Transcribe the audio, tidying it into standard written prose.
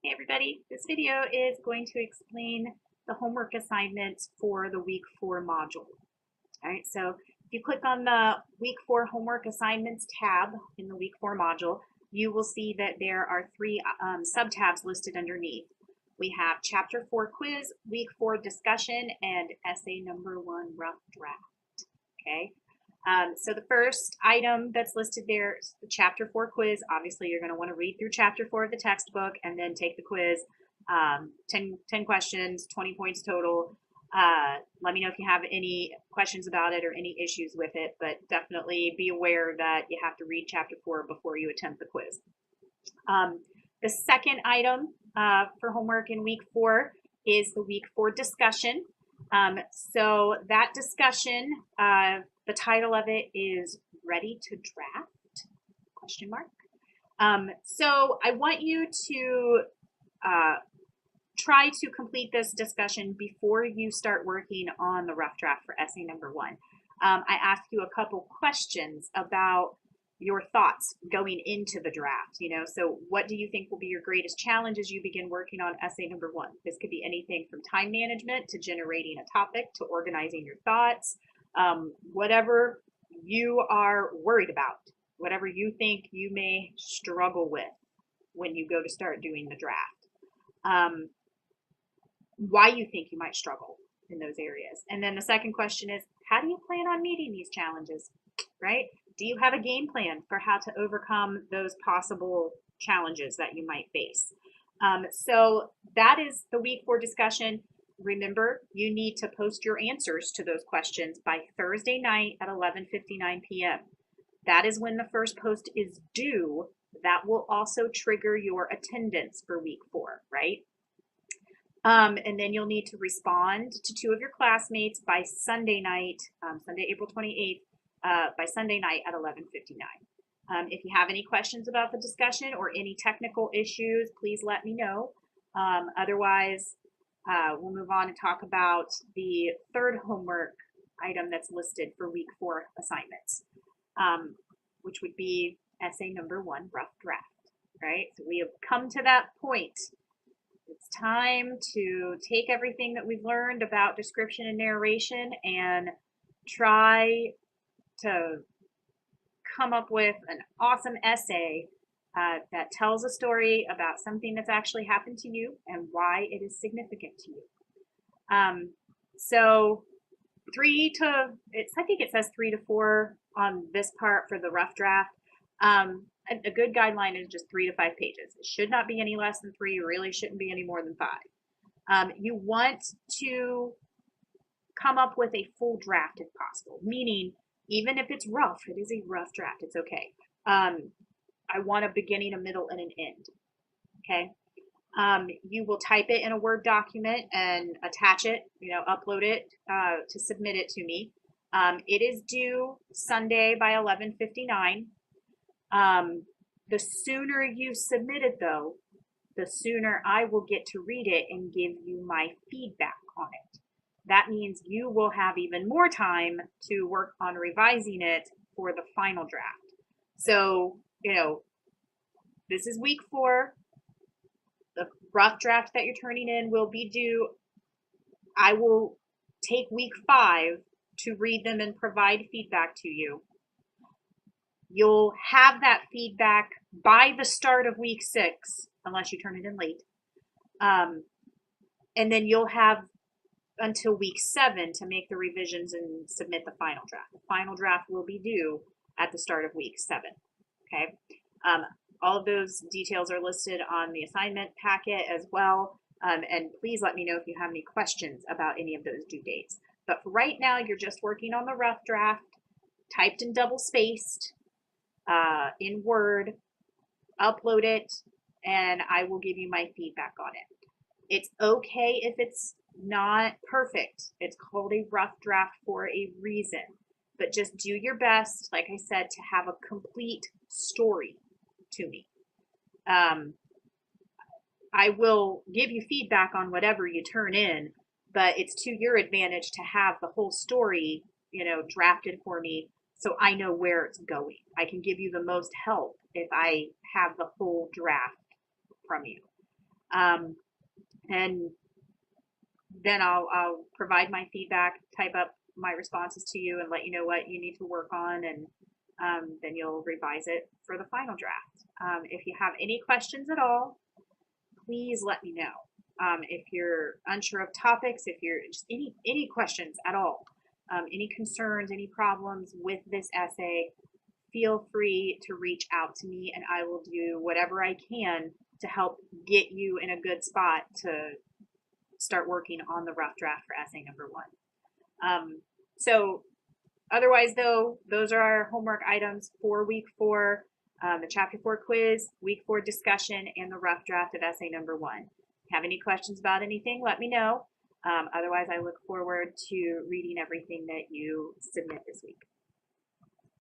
Hey everybody, this video is going to explain the homework assignments for the week 4 module. Alright, so if you click on the week 4 homework assignments tab in the week 4 module, you will see that there are three sub-tabs listed underneath. We have chapter 4 quiz, week 4 discussion, and essay number 1 rough draft. Okay. So the first item that's listed there is the chapter 4 quiz. Obviously, you're going to want to read through chapter 4 of the textbook and then take the quiz. 10 questions, 20 points total. Let me know if you have any questions about it or any issues with it, but definitely be aware that you have to read chapter 4 before you attempt the quiz. The second item for homework in week 4 is the week 4 discussion. So that discussion, the title of it is Ready to Draft? Question mark. So I want you to try to complete this discussion before you start working on the rough draft for essay number 1. I asked you a couple questions about your thoughts going into the draft. So what do you think will be your greatest challenge as you begin working on essay number 1? This could be anything from time management to generating a topic to organizing your thoughts. Whatever you are worried about, whatever you think you may struggle with when you go to start doing the draft. Why you think you might struggle in those areas. And then the second question is, how do you plan on meeting these challenges, right? Do you have a game plan for how to overcome those possible challenges that you might face? So that is the week 4 discussion. Remember, you need to post your answers to those questions by Thursday night at 11:59 p.m. That is when the first post is due. That will also trigger your attendance for week 4, right? And then you'll need to respond to 2 of your classmates by Sunday night, Sunday, April 28th, by Sunday night at 11:59. If you have any questions about the discussion or any technical issues, please let me know. Otherwise, we'll move on and talk about the third homework item that's listed for week 4 assignments, which would be essay number 1, rough draft, right? So we have come to that point. It's time to take everything that we've learned about description and narration and try to come up with an awesome essay that tells a story about something that's actually happened to you and why it is significant to you. So I think it says 3 to 4 on this part for the rough draft. A good guideline is just 3 to 5 pages. It should not be any less than 3. It really shouldn't be any more than 5. You want to come up with a full draft if possible, meaning even if it's rough, it is a rough draft. It's okay. I want a beginning, a middle, and an end. Okay. You will type it in a Word document and attach it, upload it to submit it to me. It is due Sunday by 11:59. The sooner you submit it, though, the sooner I will get to read it and give you my feedback on it. That means you will have even more time to work on revising it for the final draft. So, this is week 4. The rough draft that you're turning in will be due. I will take week 5 to read them and provide feedback to you. You'll have that feedback by the start of week 6, unless you turn it in late. And then you'll have until week 7 to make the revisions and submit the final draft. The final draft will be due at the start of week 7. Okay. All of those details are listed on the assignment packet as well. And please let me know if you have any questions about any of those due dates. But for right now, you're just working on the rough draft, typed and double spaced, in Word, upload it, and I will give you my feedback on it. It's okay if it's not perfect. It's called a rough draft for a reason. But just do your best, like I said, to have a complete story to me. I will give you feedback on whatever you turn in, but it's to your advantage to have the whole story, drafted for me so I know where it's going. I can give you the most help if I have the whole draft from you. And then I'll provide my feedback, type up my responses to you, and let you know what you need to work on, and then you'll revise it for the final draft. If you have any questions at all, please let me know. If you're unsure of topics, if you're just any questions at all, any concerns, any problems with this essay, feel free to reach out to me, and I will do whatever I can to help get you in a good spot to start working on the rough draft for essay number 1. So otherwise, though, those are our homework items for week 4, the chapter 4 quiz, week 4 discussion, and the rough draft of essay number 1. Have any questions about anything, let me know. Otherwise, I look forward to reading everything that you submit this week.